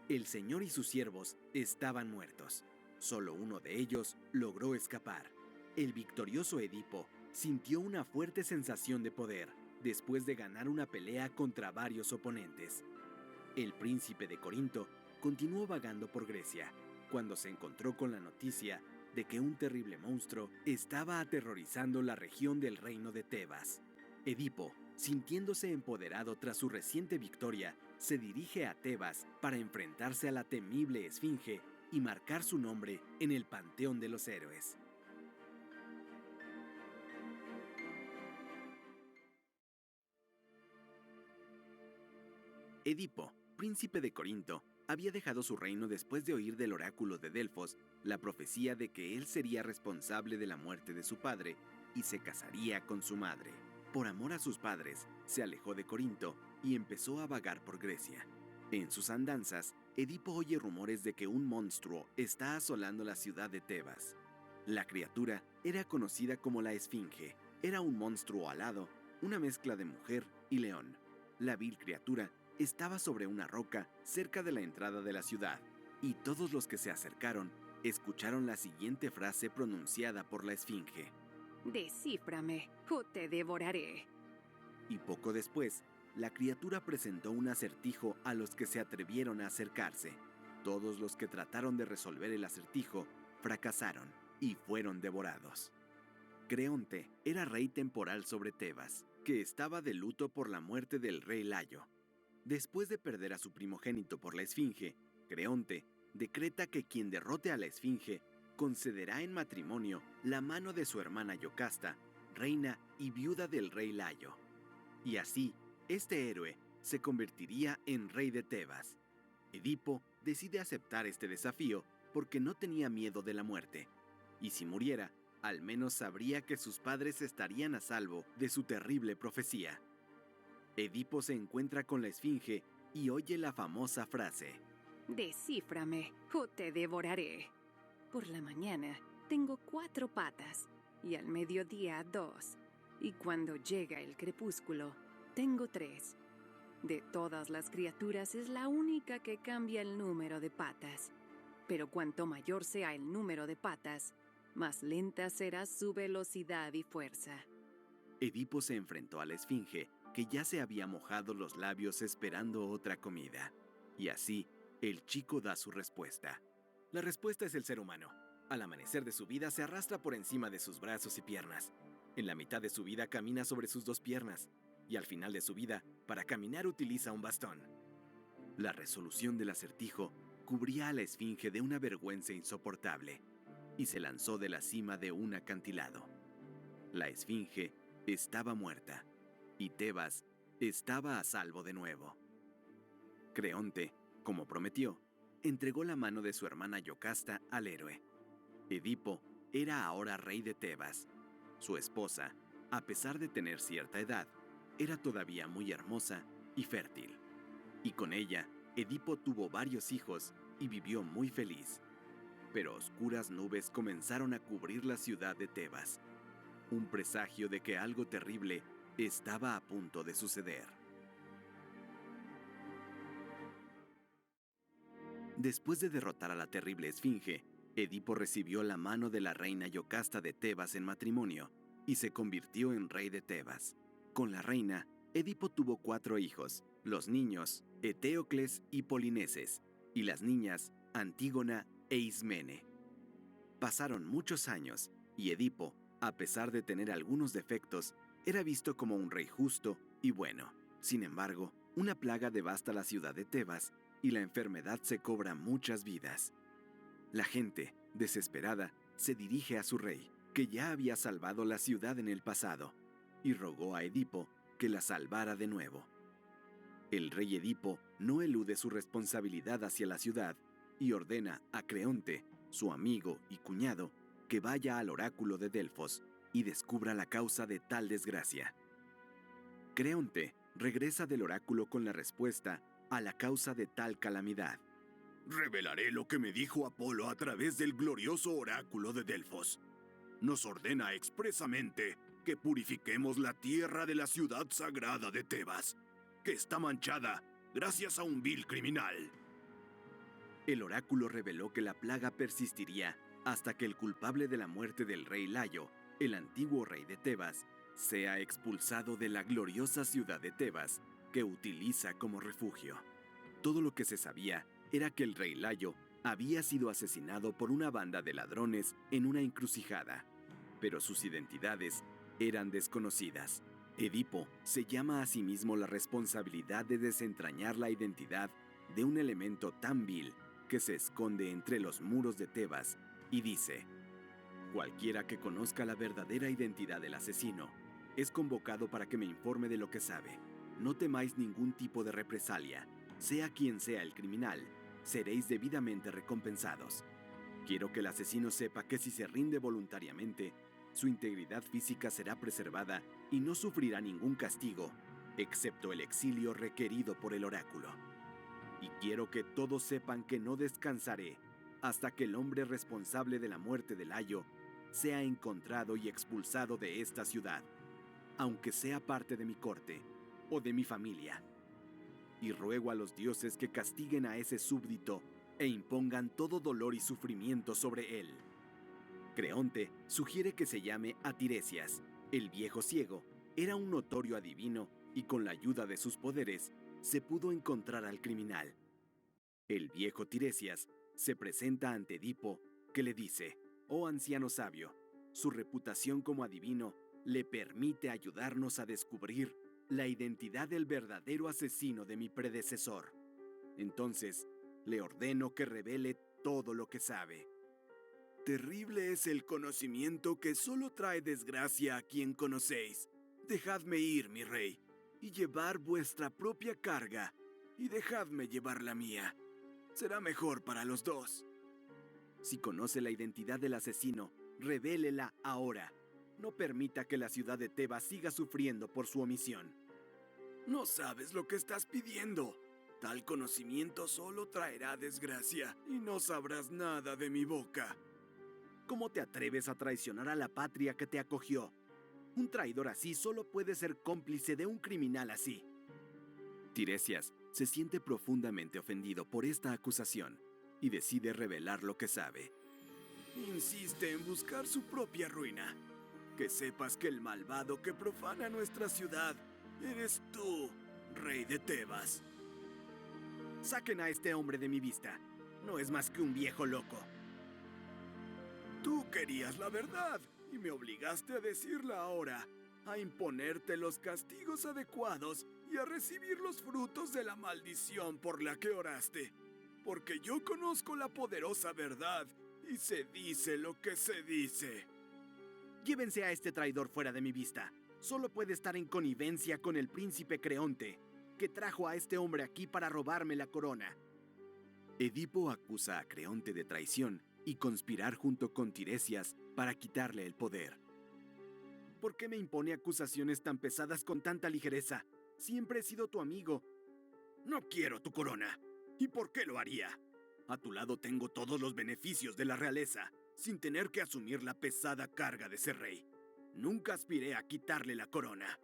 El señor y sus siervos estaban muertos. Solo uno de ellos logró escapar. El victorioso Edipo sintió una fuerte sensación de poder después de ganar una pelea contra varios oponentes. El príncipe de Corinto continuó vagando por Grecia cuando se encontró con la noticia de que un terrible monstruo estaba aterrorizando la región del reino de Tebas. Edipo, sintiéndose empoderado tras su reciente victoria, se dirige a Tebas para enfrentarse a la temible Esfinge y marcar su nombre en el panteón de los héroes. Edipo, príncipe de Corinto, había dejado su reino después de oír del oráculo de Delfos la profecía de que él sería responsable de la muerte de su padre y se casaría con su madre. Por amor a sus padres, se alejó de Corinto y empezó a vagar por Grecia. En sus andanzas, Edipo oye rumores de que un monstruo está asolando la ciudad de Tebas. La criatura era conocida como la Esfinge. Era un monstruo alado, una mezcla de mujer y león. La vil criatura estaba sobre una roca cerca de la entrada de la ciudad, y todos los que se acercaron escucharon la siguiente frase pronunciada por la Esfinge. Descíframe, o te devoraré. Y poco después, la criatura presentó un acertijo a los que se atrevieron a acercarse. Todos los que trataron de resolver el acertijo fracasaron y fueron devorados. Creonte era rey temporal sobre Tebas, que estaba de luto por la muerte del rey Layo. Después de perder a su primogénito por la Esfinge, Creonte decreta que quien derrote a la Esfinge concederá en matrimonio la mano de su hermana Yocasta, reina y viuda del rey Layo. Y así, este héroe se convertiría en rey de Tebas. Edipo decide aceptar este desafío porque no tenía miedo de la muerte, y si muriera, al menos sabría que sus padres estarían a salvo de su terrible profecía. Edipo se encuentra con la Esfinge y oye la famosa frase: Descíframe, o te devoraré. Por la mañana tengo 4 patas, y al mediodía 2, y cuando llega el crepúsculo, tengo 3. De todas las criaturas es la única que cambia el número de patas. Pero cuanto mayor sea el número de patas, más lenta será su velocidad y fuerza. Edipo se enfrentó a la Esfinge, que ya se había mojado los labios esperando otra comida. Y así, el chico da su respuesta. La respuesta es el ser humano. Al amanecer de su vida se arrastra por encima de sus brazos y piernas. En la mitad de su vida camina sobre sus 2 piernas. Y al final de su vida, para caminar utiliza un bastón. La resolución del acertijo cubría a la Esfinge de una vergüenza insoportable y se lanzó de la cima de un acantilado. La Esfinge estaba muerta y Tebas estaba a salvo de nuevo. Creonte, como prometió, entregó la mano de su hermana Yocasta al héroe. Edipo era ahora rey de Tebas. Su esposa, a pesar de tener cierta edad, era todavía muy hermosa y fértil. Y con ella, Edipo tuvo varios hijos y vivió muy feliz. Pero oscuras nubes comenzaron a cubrir la ciudad de Tebas, un presagio de que algo terrible estaba a punto de suceder. Después de derrotar a la terrible Esfinge, Edipo recibió la mano de la reina Yocasta de Tebas en matrimonio y se convirtió en rey de Tebas. Con la reina, Edipo tuvo 4 hijos, los niños Eteocles y Polineses, y las niñas Antígona e Ismene. Pasaron muchos años y Edipo, a pesar de tener algunos defectos, era visto como un rey justo y bueno. Sin embargo, una plaga devasta la ciudad de Tebas y la enfermedad se cobra muchas vidas. La gente, desesperada, se dirige a su rey, que ya había salvado la ciudad en el pasado, y rogó a Edipo que la salvara de nuevo. El rey Edipo no elude su responsabilidad hacia la ciudad y ordena a Creonte, su amigo y cuñado, que vaya al oráculo de Delfos y descubra la causa de tal desgracia. Creonte regresa del oráculo con la respuesta a la causa de tal calamidad. Revelaré lo que me dijo Apolo a través del glorioso oráculo de Delfos. Nos ordena expresamente que purifiquemos la tierra de la ciudad sagrada de Tebas, que está manchada gracias a un vil criminal. El oráculo reveló que la plaga persistiría hasta que el culpable de la muerte del rey Layo, el antiguo rey de Tebas, sea expulsado de la gloriosa ciudad de Tebas, que utiliza como refugio. Todo lo que se sabía era que el rey Layo había sido asesinado por una banda de ladrones en una encrucijada, pero sus identidades eran desconocidas. Edipo se llama a sí mismo la responsabilidad de desentrañar la identidad de un elemento tan vil que se esconde entre los muros de Tebas y dice: cualquiera que conozca la verdadera identidad del asesino es convocado para que me informe de lo que sabe. No temáis ningún tipo de represalia, sea quien sea el criminal, seréis debidamente recompensados. Quiero que el asesino sepa que si se rinde voluntariamente, su integridad física será preservada y no sufrirá ningún castigo, excepto el exilio requerido por el oráculo. Y quiero que todos sepan que no descansaré hasta que el hombre responsable de la muerte de Layo sea encontrado y expulsado de esta ciudad, aunque sea parte de mi corte o de mi familia. Y ruego a los dioses que castiguen a ese súbdito e impongan todo dolor y sufrimiento sobre él. Creonte sugiere que se llame a Tiresias. El viejo ciego era un notorio adivino y con la ayuda de sus poderes se pudo encontrar al criminal. El viejo Tiresias se presenta ante Edipo, que le dice: «Oh anciano sabio, su reputación como adivino le permite ayudarnos a descubrir la identidad del verdadero asesino de mi predecesor. Entonces, le ordeno que revele todo lo que sabe». Terrible es el conocimiento que solo trae desgracia a quien conocéis. Dejadme ir, mi rey, y llevar vuestra propia carga, y dejadme llevar la mía. Será mejor para los dos. Si conoce la identidad del asesino, revélela ahora. No permita que la ciudad de Tebas siga sufriendo por su omisión. No sabes lo que estás pidiendo. Tal conocimiento solo traerá desgracia, y no sabrás nada de mi boca. ¿Cómo te atreves a traicionar a la patria que te acogió? Un traidor así solo puede ser cómplice de un criminal así. Tiresias se siente profundamente ofendido por esta acusación y decide revelar lo que sabe. Insiste en buscar su propia ruina. Que sepas que el malvado que profana nuestra ciudad eres tú, rey de Tebas. Saquen a este hombre de mi vista. No es más que un viejo loco. Tú querías la verdad y me obligaste a decirla ahora, a imponerte los castigos adecuados y a recibir los frutos de la maldición por la que oraste. Porque yo conozco la poderosa verdad y se dice lo que se dice. Llévense a este traidor fuera de mi vista. Solo puede estar en connivencia con el príncipe Creonte, que trajo a este hombre aquí para robarme la corona. Edipo acusa a Creonte de traición y conspirar junto con Tiresias para quitarle el poder. ¿Por qué me impone acusaciones tan pesadas con tanta ligereza? Siempre he sido tu amigo. No quiero tu corona. ¿Y por qué lo haría? A tu lado tengo todos los beneficios de la realeza, sin tener que asumir la pesada carga de ser rey. Nunca aspiré a quitarle la corona.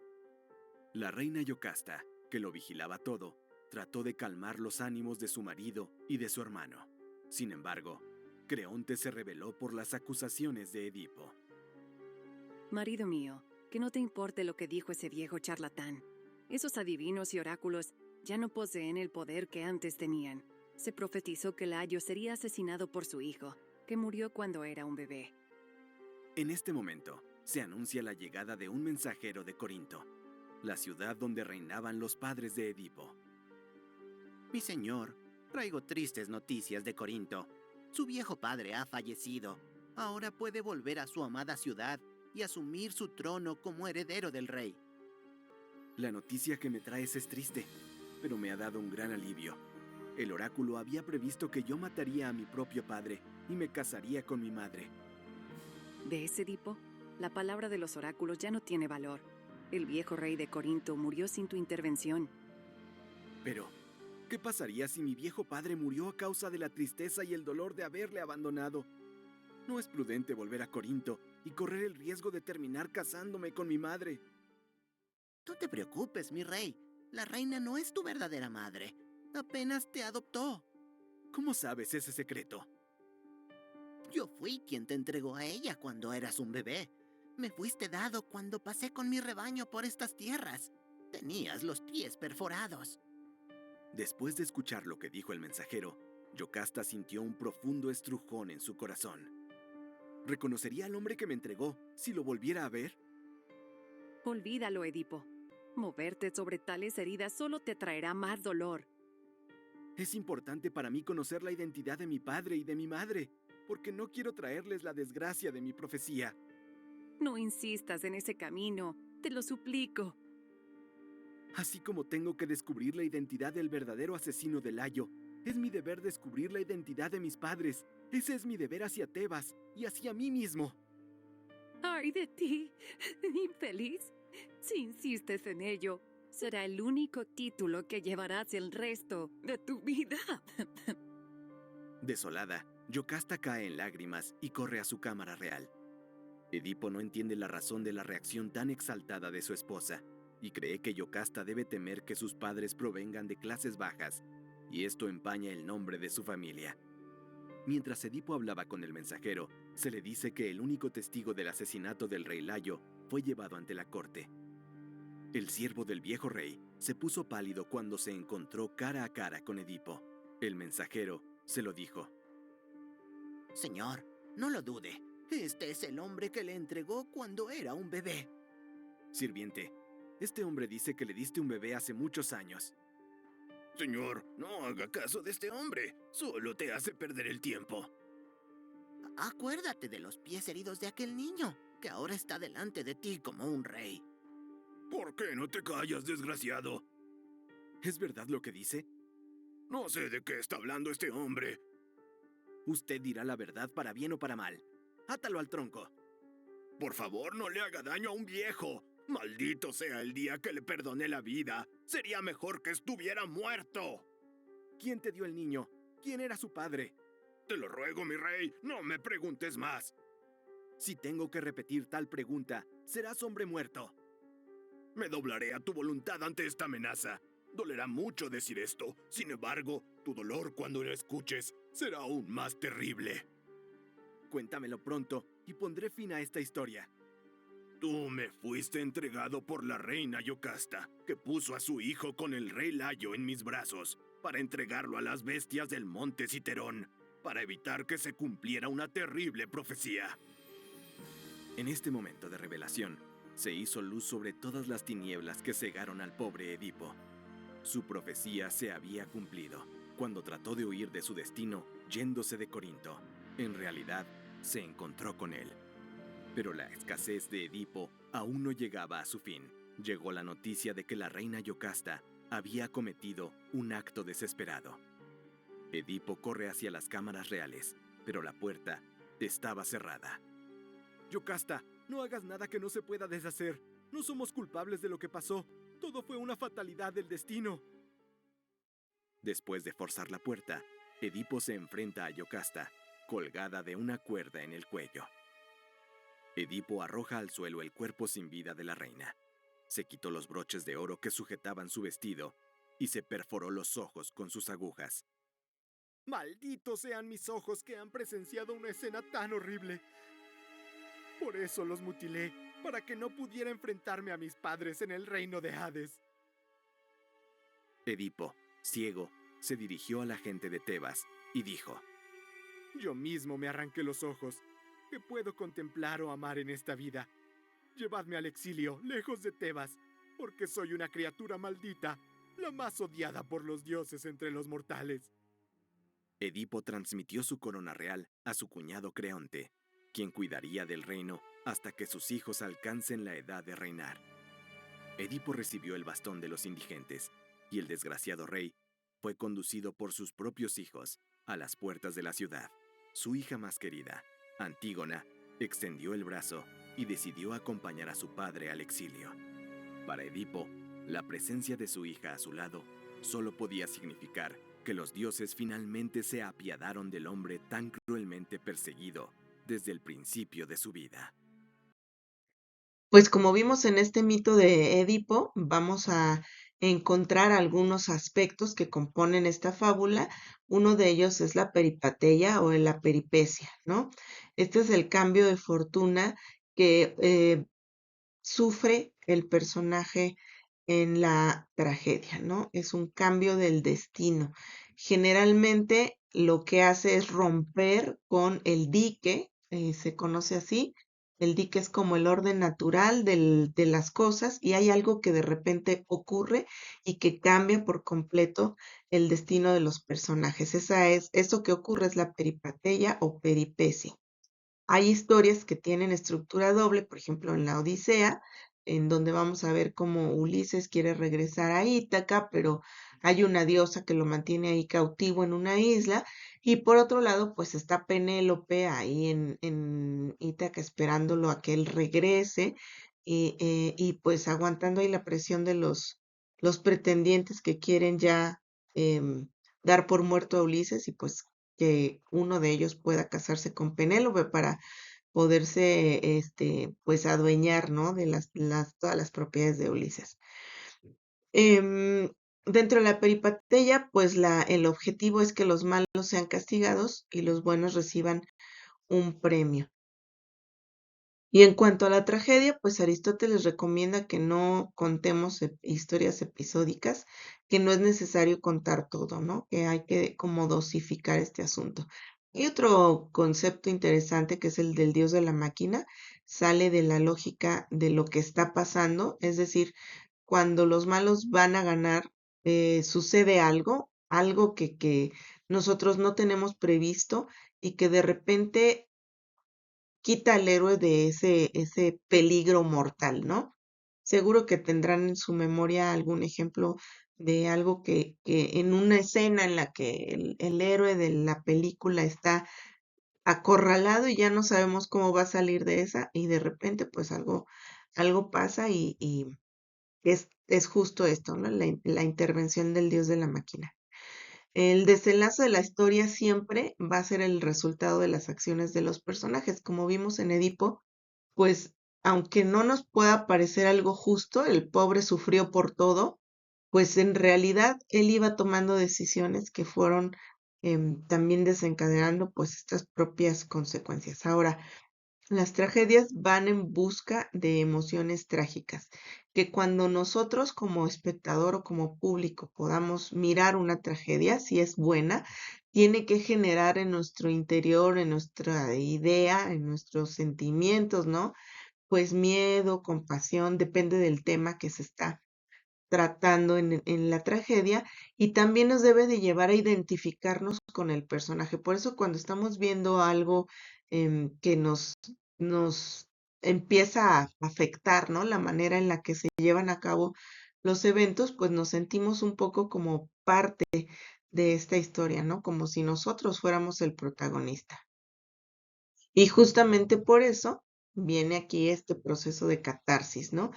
La reina Yocasta, que lo vigilaba todo, trató de calmar los ánimos de su marido y de su hermano. Sin embargo, Creonte se rebeló por las acusaciones de Edipo. Marido mío, que no te importe lo que dijo ese viejo charlatán. Esos adivinos y oráculos ya no poseen el poder que antes tenían. Se profetizó que Layo sería asesinado por su hijo, que murió cuando era un bebé. En este momento, se anuncia la llegada de un mensajero de Corinto, la ciudad donde reinaban los padres de Edipo. Mi señor, traigo tristes noticias de Corinto. Su viejo padre ha fallecido. Ahora puede volver a su amada ciudad y asumir su trono como heredero del rey. La noticia que me traes es triste, pero me ha dado un gran alivio. El oráculo había previsto que yo mataría a mi propio padre y me casaría con mi madre. ¿Ves, Edipo? La palabra de los oráculos ya no tiene valor. El viejo rey de Corinto murió sin tu intervención. Pero, ¿qué pasaría si mi viejo padre murió a causa de la tristeza y el dolor de haberle abandonado? No es prudente volver a Corinto y correr el riesgo de terminar casándome con mi madre. No te preocupes, mi rey. La reina no es tu verdadera madre. Apenas te adoptó. ¿Cómo sabes ese secreto? Yo fui quien te entregó a ella cuando eras un bebé. Me fuiste dado cuando pasé con mi rebaño por estas tierras. Tenías los pies perforados. Después de escuchar lo que dijo el mensajero, Yocasta sintió un profundo estrujón en su corazón. ¿Reconocería al hombre que me entregó si lo volviera a ver? Olvídalo, Edipo. Moverte sobre tales heridas solo te traerá más dolor. Es importante para mí conocer la identidad de mi padre y de mi madre, porque no quiero traerles la desgracia de mi profecía. No insistas en ese camino, te lo suplico. Así como tengo que descubrir la identidad del verdadero asesino de Layo, es mi deber descubrir la identidad de mis padres. Ese es mi deber hacia Tebas y hacia mí mismo. ¡Ay de ti, infeliz! Si insistes en ello, será el único título que llevarás el resto de tu vida. Desolada, Yocasta cae en lágrimas y corre a su cámara real. Edipo no entiende la razón de la reacción tan exaltada de su esposa y cree que Yocasta debe temer que sus padres provengan de clases bajas, y esto empaña el nombre de su familia. Mientras Edipo hablaba con el mensajero, se le dice que el único testigo del asesinato del rey Layo fue llevado ante la corte. El siervo del viejo rey se puso pálido cuando se encontró cara a cara con Edipo. El mensajero se lo dijo. Señor, no lo dude. Este es el hombre que le entregó cuando era un bebé. Sirviente, este hombre dice que le diste un bebé hace muchos años. Señor, no haga caso de este hombre. Solo te hace perder el tiempo. Acuérdate de los pies heridos de aquel niño, que ahora está delante de ti como un rey. ¿Por qué no te callas, desgraciado? ¿Es verdad lo que dice? No sé de qué está hablando este hombre. Usted dirá la verdad para bien o para mal. ¡Átalo al tronco! Por favor, no le haga daño a un viejo. Maldito sea el día que le perdoné la vida. Sería mejor que estuviera muerto. ¿Quién te dio el niño? ¿Quién era su padre? Te lo ruego, mi rey, no me preguntes más. Si tengo que repetir tal pregunta, serás hombre muerto. Me doblaré a tu voluntad ante esta amenaza. Dolerá mucho decir esto. Sin embargo, tu dolor cuando lo escuches será aún más terrible. Cuéntamelo pronto y pondré fin a esta historia. Tú me fuiste entregado por la reina Yocasta, que puso a su hijo con el rey Layo en mis brazos, para entregarlo a las bestias del monte Citerón, para evitar que se cumpliera una terrible profecía. En este momento de revelación, se hizo luz sobre todas las tinieblas que cegaron al pobre Edipo. Su profecía se había cumplido cuando trató de huir de su destino yéndose de Corinto. En realidad, se encontró con él. Pero la escasez de Edipo aún no llegaba a su fin. Llegó la noticia de que la reina Yocasta había cometido un acto desesperado. Edipo corre hacia las cámaras reales, pero la puerta estaba cerrada. Yocasta, no hagas nada que no se pueda deshacer. No somos culpables de lo que pasó. Todo fue una fatalidad del destino. Después de forzar la puerta, Edipo se enfrenta a Yocasta, colgada de una cuerda en el cuello. Edipo arroja al suelo el cuerpo sin vida de la reina. Se quitó los broches de oro que sujetaban su vestido y se perforó los ojos con sus agujas. ¡Malditos sean mis ojos que han presenciado una escena tan horrible! Por eso los mutilé, para que no pudiera enfrentarme a mis padres en el reino de Hades. Edipo, ciego, se dirigió a la gente de Tebas y dijo: Yo mismo me arranqué los ojos. que puedo contemplar o amar en esta vida. Llevadme al exilio, lejos de Tebas, porque soy una criatura maldita, la más odiada por los dioses entre los mortales. Edipo transmitió su corona real a su cuñado Creonte, quien cuidaría del reino hasta que sus hijos alcancen la edad de reinar. Edipo recibió el bastón de los indigentes, y el desgraciado rey fue conducido por sus propios hijos a las puertas de la ciudad. Su hija más querida, Antígona, extendió el brazo y decidió acompañar a su padre al exilio. Para Edipo, la presencia de su hija a su lado solo podía significar que los dioses finalmente se apiadaron del hombre tan cruelmente perseguido desde el principio de su vida. Pues como vimos en este mito de Edipo, vamos a encontrar algunos aspectos que componen esta fábula. Uno de ellos es la peripateia o la peripecia, ¿no? Este es el cambio de fortuna que sufre el personaje en la tragedia, ¿no? Es un cambio del destino. Generalmente lo que hace es romper con el dique, se conoce así. El dique es como el orden natural de las cosas y hay algo que de repente ocurre y que cambia por completo el destino de los personajes. Eso que ocurre es la peripateia o peripecia. Hay historias que tienen estructura doble, por ejemplo, en la Odisea, en donde vamos a ver cómo Ulises quiere regresar a Ítaca, pero hay una diosa que lo mantiene ahí cautivo en una isla, y por otro lado, pues está Penélope ahí en Ítaca esperándolo a que él regrese, y pues aguantando ahí la presión de los pretendientes que quieren ya dar por muerto a Ulises, y pues que uno de ellos pueda casarse con Penélope para poderse, pues, adueñar, ¿no? De todas las propiedades de Ulises. Dentro de la peripeteia, pues, el objetivo es que los malos sean castigados y los buenos reciban un premio. Y en cuanto a la tragedia, pues Aristóteles recomienda que no contemos historias episódicas, que no es necesario contar todo, ¿no? Que hay que como dosificar este asunto. Y otro concepto interesante que es el del dios de la máquina, sale de la lógica de lo que está pasando, es decir, cuando los malos van a ganar, sucede algo que nosotros no tenemos previsto y que de repente quita al héroe de ese peligro mortal, ¿no? Seguro que tendrán en su memoria algún ejemplo de algo que en una escena en la que el héroe de la película está acorralado y ya no sabemos cómo va a salir de esa y de repente pues algo pasa y es justo esto, ¿no? La intervención del dios de la máquina. El desenlace de la historia siempre va a ser el resultado de las acciones de los personajes. Como vimos en Edipo, pues aunque no nos pueda parecer algo justo, el pobre sufrió por todo, pues en realidad él iba tomando decisiones que fueron también desencadenando pues estas propias consecuencias. Ahora, las tragedias van en busca de emociones trágicas, que cuando nosotros como espectador o como público podamos mirar una tragedia, si es buena, tiene que generar en nuestro interior, en nuestra idea, en nuestros sentimientos, ¿no? Pues miedo, compasión, depende del tema que se está tratando en la tragedia y también nos debe de llevar a identificarnos con el personaje. Por eso cuando estamos viendo algo que nos empieza a afectar, ¿no? La manera en la que se llevan a cabo los eventos, pues nos sentimos un poco como parte de esta historia, ¿no? Como si nosotros fuéramos el protagonista. Y justamente por eso viene aquí este proceso de catarsis, ¿no?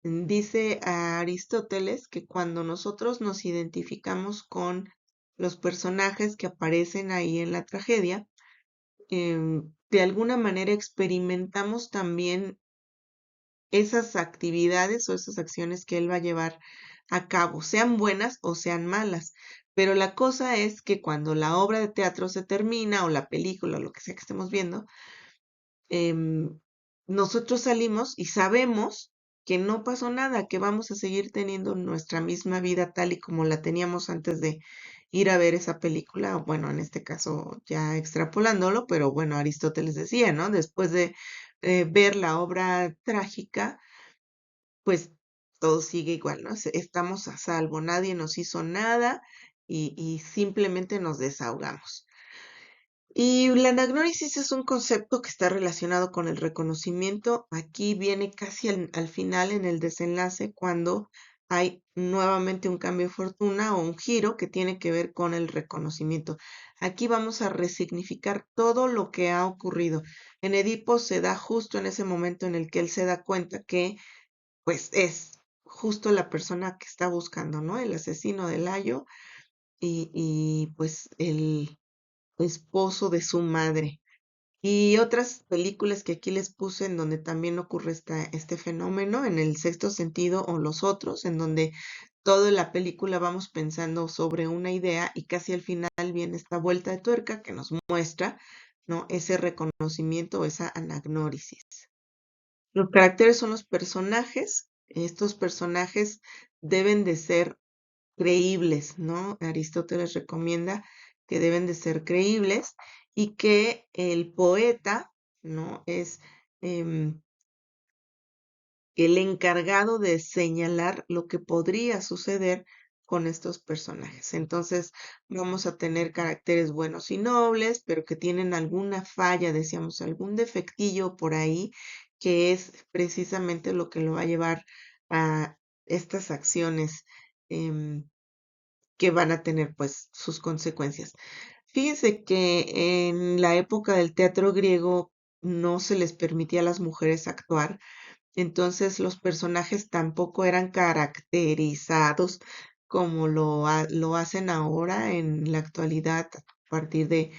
Dice a Aristóteles que cuando nosotros nos identificamos con los personajes que aparecen ahí en la tragedia, de alguna manera experimentamos también esas actividades o esas acciones que él va a llevar a cabo, sean buenas o sean malas. Pero la cosa es que cuando la obra de teatro se termina o la película o lo que sea que estemos viendo, em, nosotros salimos y sabemos que no pasó nada, que vamos a seguir teniendo nuestra misma vida tal y como la teníamos antes de ir a ver esa película, bueno, en este caso ya extrapolándolo, pero bueno, Aristóteles decía, ¿no? Después de ver la obra trágica, pues todo sigue igual, ¿no? Estamos a salvo, nadie nos hizo nada y simplemente nos desahogamos. Y la anagnórisis es un concepto que está relacionado con el reconocimiento. Aquí viene casi al final en el desenlace cuando hay nuevamente un cambio de fortuna o un giro que tiene que ver con el reconocimiento. Aquí vamos a resignificar todo lo que ha ocurrido. En Edipo se da justo en ese momento en el que él se da cuenta que pues es justo la persona que está buscando, ¿no? El asesino de Layo y pues el esposo de su madre. Y otras películas que aquí les puse en donde también ocurre este fenómeno, en El Sexto Sentido o Los Otros, en donde toda la película vamos pensando sobre una idea y casi al final viene esta vuelta de tuerca que nos muestra, ¿no? Ese reconocimiento o esa anagnórisis. Los caracteres son los personajes. Estos personajes deben de ser creíbles, ¿no? Aristóteles recomienda que deben de ser creíbles y que el poeta, ¿no? Es el encargado de señalar lo que podría suceder con estos personajes. Entonces, vamos a tener caracteres buenos y nobles, pero que tienen alguna falla, decíamos, algún defectillo por ahí, que es precisamente lo que lo va a llevar a estas acciones que van a tener pues sus consecuencias. Fíjense que en la época del teatro griego no se les permitía a las mujeres actuar, entonces los personajes tampoco eran caracterizados como lo hacen ahora en la actualidad a partir de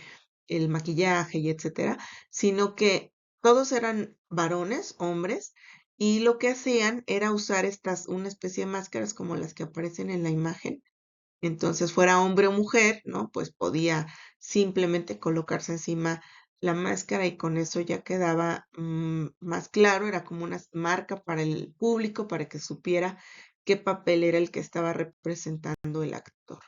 el maquillaje y etcétera, sino que todos eran varones, hombres, y lo que hacían era usar una especie de máscaras como las que aparecen en la imagen. Entonces, fuera hombre o mujer, ¿no? Pues podía simplemente colocarse encima la máscara y con eso ya quedaba más claro, era como una marca para el público, para que supiera qué papel era el que estaba representando el actor.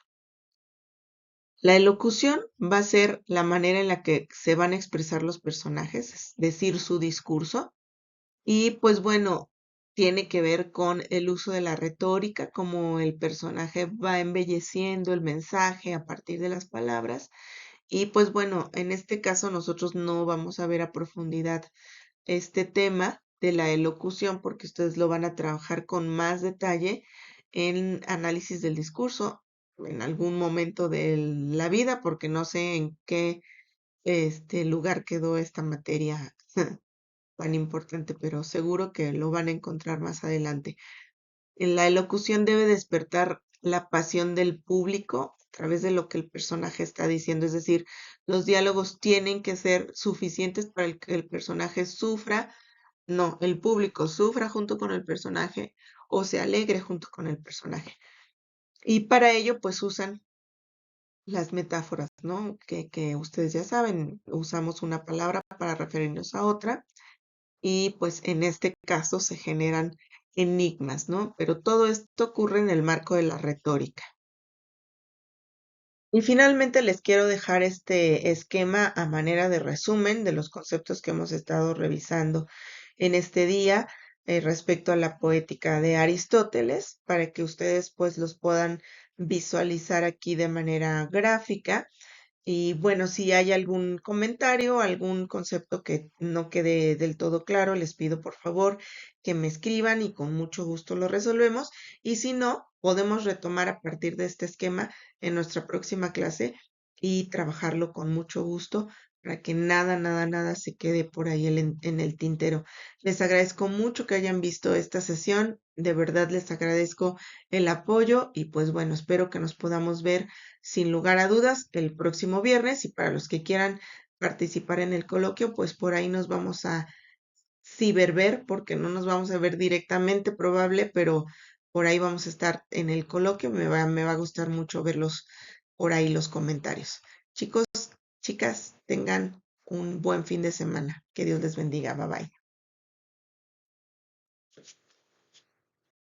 La elocución va a ser la manera en la que se van a expresar los personajes, es decir, su discurso. Y pues bueno, tiene que ver con el uso de la retórica, como el personaje va embelleciendo el mensaje a partir de las palabras. Y pues bueno, en este caso nosotros no vamos a ver a profundidad este tema de la elocución porque ustedes lo van a trabajar con más detalle en análisis del discurso en algún momento de la vida, porque no sé en qué lugar quedó esta materia tan importante, pero seguro que lo van a encontrar más adelante. En la elocución debe despertar la pasión del público a través de lo que el personaje está diciendo, es decir, los diálogos tienen que ser suficientes para que el personaje sufra, no, el público sufra junto con el personaje o se alegre junto con el personaje. Y para ello, pues usan las metáforas, ¿no? Que ustedes ya saben, usamos una palabra para referirnos a otra y pues en este caso se generan enigmas, ¿no? Pero todo esto ocurre en el marco de la retórica. Y finalmente les quiero dejar este esquema a manera de resumen de los conceptos que hemos estado revisando en este día respecto a la poética de Aristóteles, para que ustedes pues los puedan visualizar aquí de manera gráfica. Y bueno, si hay algún comentario, algún concepto que no quede del todo claro, les pido por favor que me escriban y con mucho gusto lo resolvemos. Y si no, podemos retomar a partir de este esquema en nuestra próxima clase y trabajarlo con mucho gusto para que nada se quede por ahí en el tintero. Les agradezco mucho que hayan visto esta sesión. De verdad les agradezco el apoyo y pues bueno, espero que nos podamos ver sin lugar a dudas el próximo viernes y para los que quieran participar en el coloquio, pues por ahí nos vamos a ciberver porque no nos vamos a ver directamente probable, pero por ahí vamos a estar en el coloquio. Me va a gustar mucho verlos por ahí los comentarios. Chicos, chicas, tengan un buen fin de semana. Que Dios les bendiga. Bye bye.